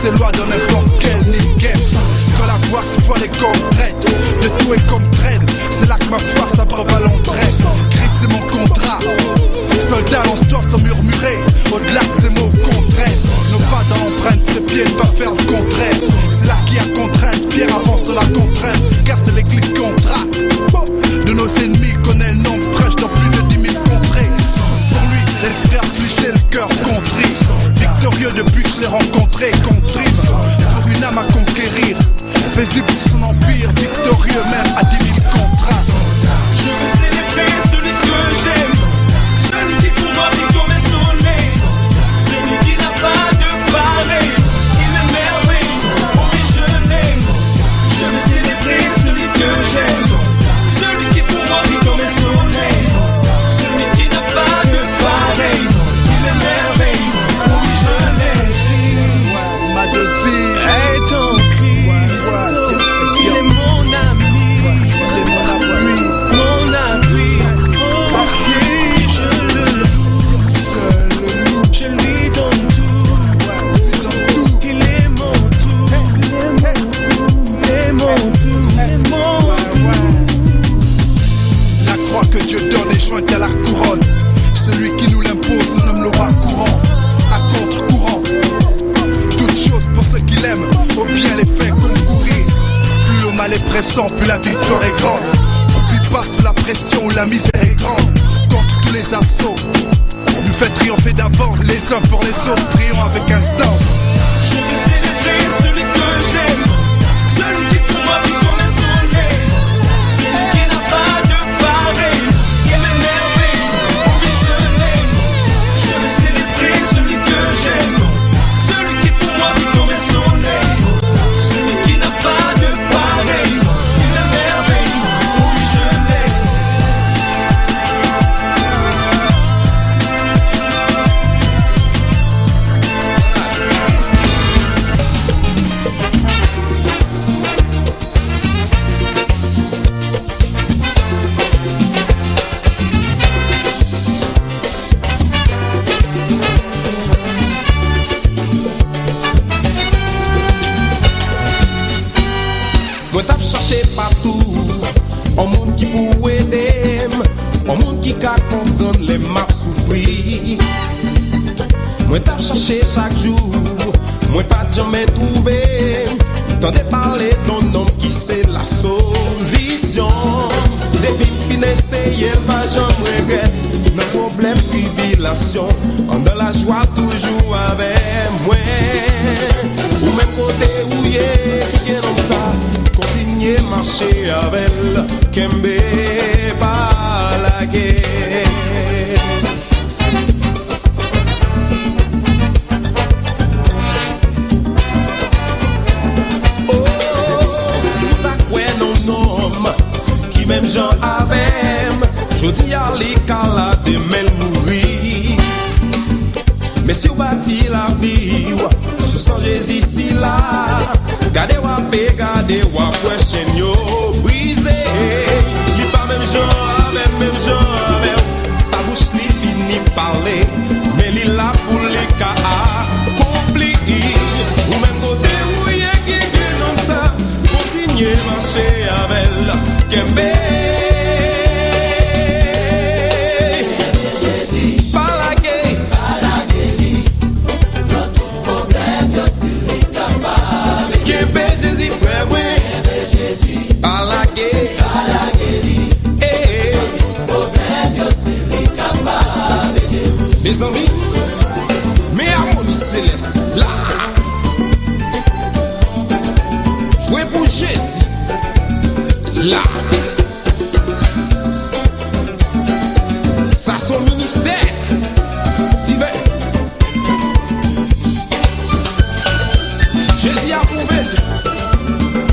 ses lois dans n'importe quel niquet. Quand la voix se voit les corps traite de tout est comme traîne. C'est là que ma foi s'abreuve à l'entrée. Christ c'est mon contrat. Soldat lance-toi sans murmurer. Au-delà de ces mots contraires. Nos pas dans l'empreinte, ses pieds ne pas faire le contraire. C'est là qu'il y a contrainte, fier avance de la contrainte. Car c'est l'église contrainte. De nos ennemis connaît le nom prêche dans plus de 10 000 contrées. Pour lui, l'esprit affligé, le cœur contrit. Victorieux depuis que je l'ai rencontré, contrite. Pour une âme à conquérir. Paisible sous son empire, victorieux même à 10 000 contrats. Je veux célébrer celui que j'aime, celui qui pour moi vit comme un soleil, celui qui n'a pas de pareil, il m'émerveille, oui je l'aime. Je veux célébrer celui que j'aime, celui qui pour moi vit comme un soleil, celui qui n'a pas de pareil, il m'émerveille, oui je l'aime. Hey ton Christ, il est mon ami, Il est mon appui. mon appui. Ok, je lui donne tout. Il est mon tout, il est mon tout, il est mon tout. La croix que Dieu donne est jointe à la couronne. Celui qui nous l'impose se nomme le roi courant. À contre-courant, toute chose pour ceux qui l'aiment. Au bien les faits concourir. Plus le mal est pressant, plus la victoire est grande. Oublie pas sous la pression où la misère est grande. Contre tous les assauts, nous fait triompher d'avant. Les uns pour les autres, prions avec instance. Je veux célébrer celui que j'aime, celui qui pour moi vit comme un soleil, celui qui n'a pas de pareil, il m'émerveille, oui je l'aime. Je veux célébrer celui que j'aime, celui qui pour moi vit comme un soleil, celui qui n'a pas de pareil, il m'émerveille, oui je l'aime. Moi t'ap cherché partout, un monde qui pour aider, un monde qui ka comprendre les maps souffrir. Moi t'ap cherché chaque jour, moi pas jamais trouvé. T'entendais parler d'un homme qui c'est la solution. Depuis fin essayer, pas jamais regret. Nos problèmes, tribulations, on dans la joie toujours avec moi. Ou même côté où y est comme ça. Continuer marcher avec elle, Kembe pas la guerre. Oh, si vous t'acquez non homme, qui même Jean avec, je dis à l'écala de mel mourir. Mais si vous bâti la vie, sous son Jésus ici là. Gade wapé, gade wapwe chen yo brise. Li pa même gens avec sa bouche li fini parler. Mais li la pour li ka accompli. Ou même côté où y'a qui non ça. Continuer marcher avec elle. Kembe mes amis, mes harmonies célestes, là. Jouez pour Jésus, là. Ça son ministère, divin. Jésus a prouvé,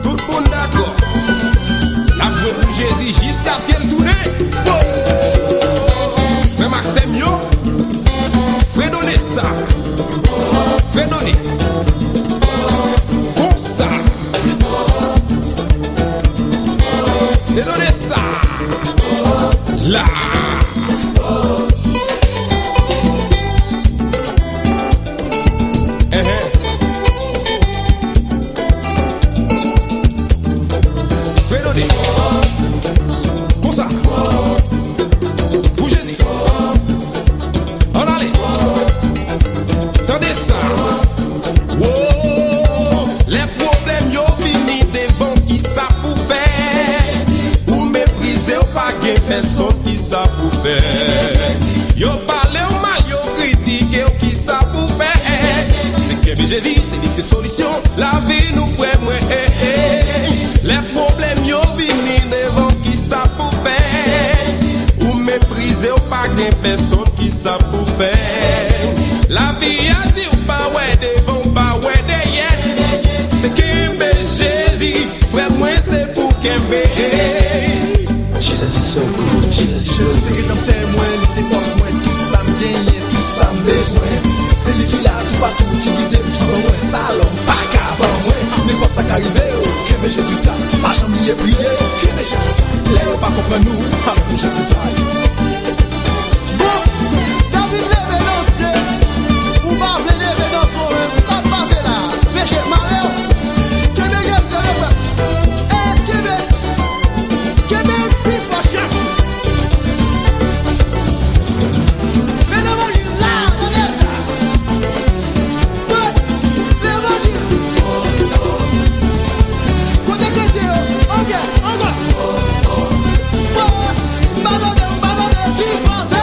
tout le monde d'accord. La joué pour Jésus jusqu'à ce qu'elle tourne. Mais Maxime, yo. Fredonner ça, Fredonner, comme ça, Fredonner ça, là. situation, la vie nous fait moins. Les problèmes yo vini devant qui ça pour faire. Ou mépriser ou pas des personnes qui ça pour faire. La vie a dit ou pas ouais devant, pas ouais derrière. C'est Kembe Jésus, frère moi c'est pour Kembe. Jesus is so good, Jesus is so good. Je sais que dans témoin, laissez force moi, tout ça me gagne, tout ça me besoin. C'est lui qui l'a tout partout, qui guide, qui va moi, salon, pas qu'avant moi. Mais quand ça qu'arrive, Kembe Jésus t'a, ma chambre y est prié, Kembe Jésus t'a. Là, on pas comprendre nous, alors que Jésus t'a. Bon, David lève danser, ou va lever dans son rêve, ça passe là, péché malheur. Kembe Jésus t'a levé, Kembe, il faut chercher. Mais l'évangile là, on est là. Ouais, l'évangile. Côté chrétien, on vient, on va. Balonné, qui pense.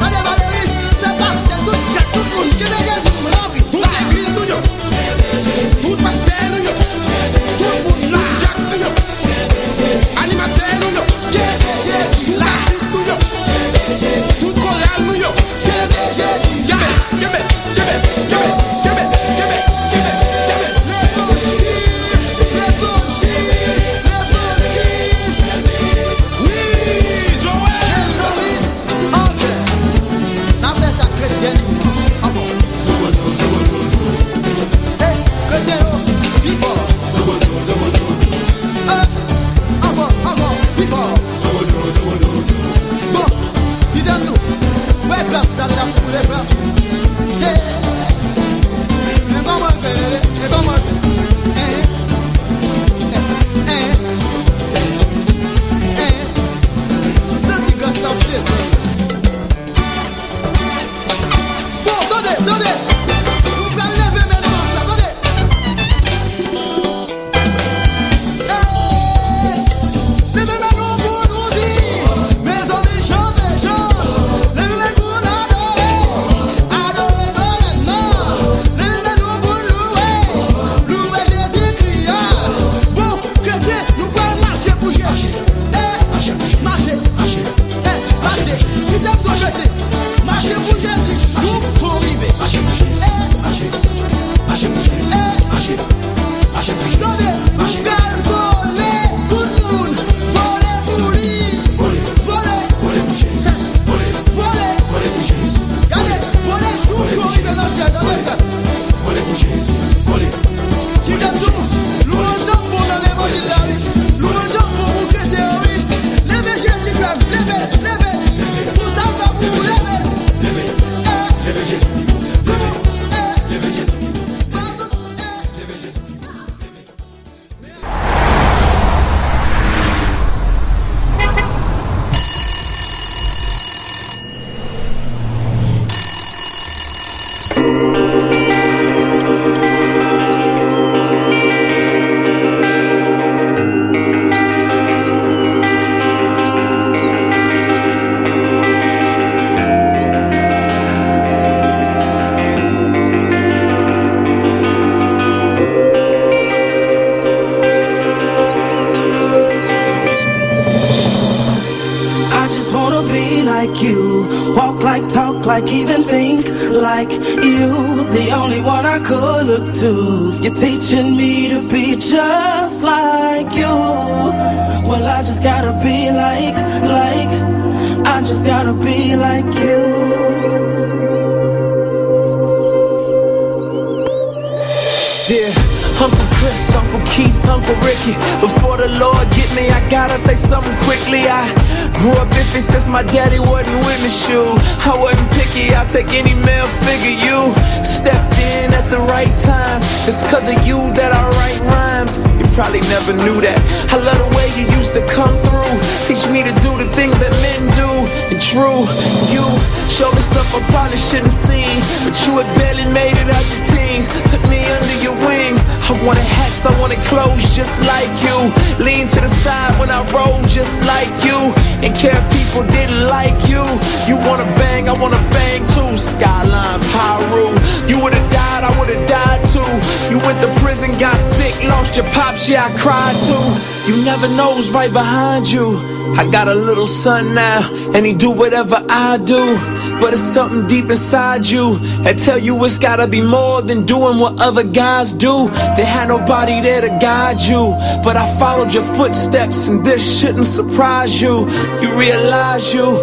Allez Valérie, c'est parce que tout le monde qui me laisse me l'envie. Toute l'église nous yo, toute pasteur nous yo, tout le monde là, Jacques nous yo, animateur nous yo, l'artiste nous yo, tout chorale nous yo, like, even think like you. The only one I could look to. You're teaching me to be just like you. Well, I just gotta be like, I just gotta be like you. Dear Uncle Chris, Uncle Keith, Uncle Ricky, before the Lord get me, I gotta say something quickly. I grew up iffy since my daddy wasn't with me, shoe. I wasn't picky, I'll take any male figure. You stepped in at the right time. It's cause of you that I write rhymes. You probably never knew that. I love the way you used to come through. Teach me to do the things that men do. And true, you showed me stuff I probably shouldn't seen. But you had barely made it out your teens. Took me under your wings. I wanted hats I wanted clothes just like you. Lean to the side when I roll just like you. And care if people didn't like you. You wanna bang, I wanna bang too. Skyline, Pyru. You would've died, I would've died too. You went to prison, got sick, lost your pops, yeah, I cried too. You never know who's right behind you. I got a little son now, and he do whatever I do. But it's something deep inside you that tell you it's gotta be more than doing what other guys do. They had nobody there to guide you, but I followed your footsteps, and this shouldn't surprise you. You realize you,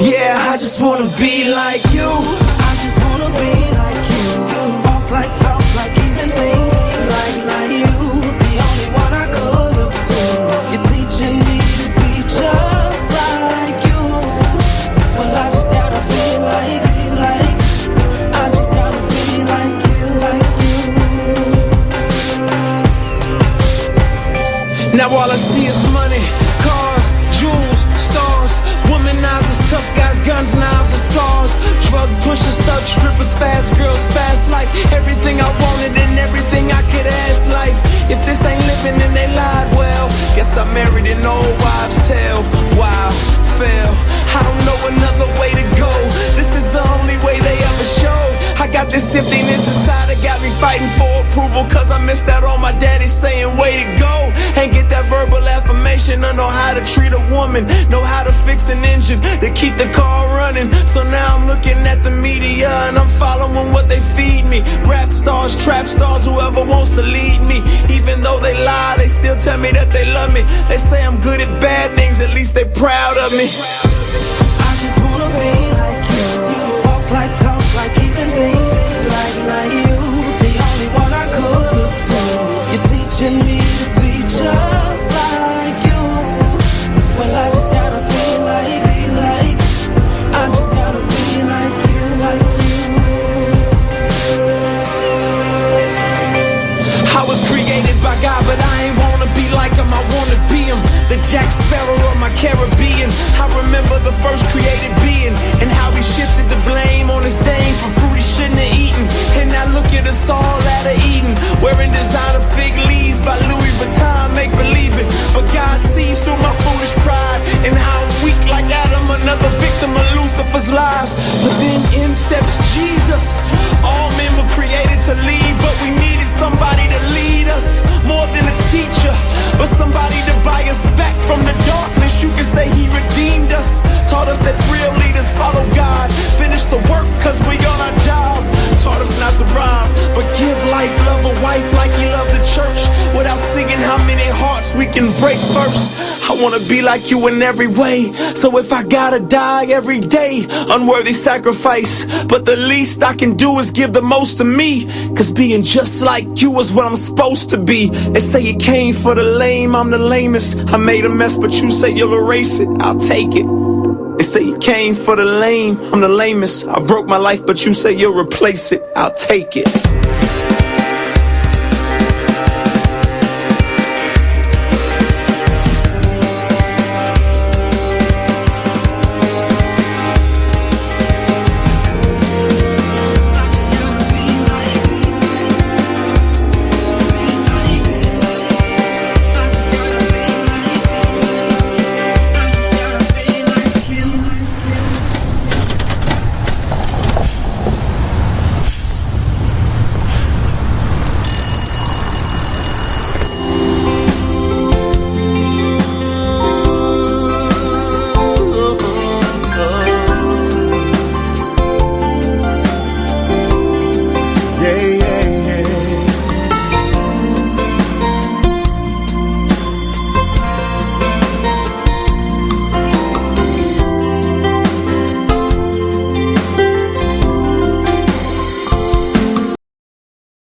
yeah, I just wanna be like you. I just wanna be like you. Walk like, talk like, even think like you. The only one I could look to. You're teaching me to be just like you. Well, I just gotta be like, I just gotta be like you. Now all I see is money, cars, jewels, stars, womanizers, tough guys, guns, knives, and scars. Drug pushers, thug strippers, fast girls, fast life. Everything I wanted and everything I could ask life. If this ain't living, then they lied. Well, guess I married an old wives' tale. Wow, fail. I don't know another way to go. This is the only way they ever showed. I got this emptiness inside that got me fighting for approval, cause I missed out on my daddy saying way to go. Ain't get that verbal affirmation. I know how to treat a woman, know how to fix an engine to keep the car running. So now I'm looking at the media and I'm following what they feed me. Rap stars, trap stars, whoever wants to lead me. Even though they lie, they still tell me that they love me. They say I'm good at bad things, at least they proud of me. I just wanna be like you. Walk like, talk like, even think like you. The only one I could look to. You're teaching me to be just like you. Well, I just gotta be like, I just gotta be like you. I was created by God, but I ain't wanna be like him, I wanna be him. The Jack Sparrow of my Caribbean. I remember the first created being, and how he shifted the blame on his dame for fruit he shouldn't have eaten. And now look at us all out of Eden, wearing designer fig leaves by Louis Vuitton, make believe it. But God sees through my foolish pride, and how I'm weak like Adam, another victim of Lucifer's lies. But then in steps Jesus. All men were created to lead, but we needed somebody to lead us, more than a teacher, but somebody to buy us back from the darkness. You can say he redeemed us, taught us that real leaders follow God, finish the work cause we on our job. Taught us not to rhyme, but give life, love a wife like he loved the church, without singing how many hearts we can break first. I wanna be like you in every way, so if I gotta die every day, unworthy sacrifice, but the least I can do is give the most to me, cause being just like you is what I'm supposed to be. They say you came for the lame, I'm the lamest. I made a mess, but you say you'll erase it, I'll take it. They say you came for the lame, I'm the lamest. I broke my life, but you say you'll replace it, I'll take it.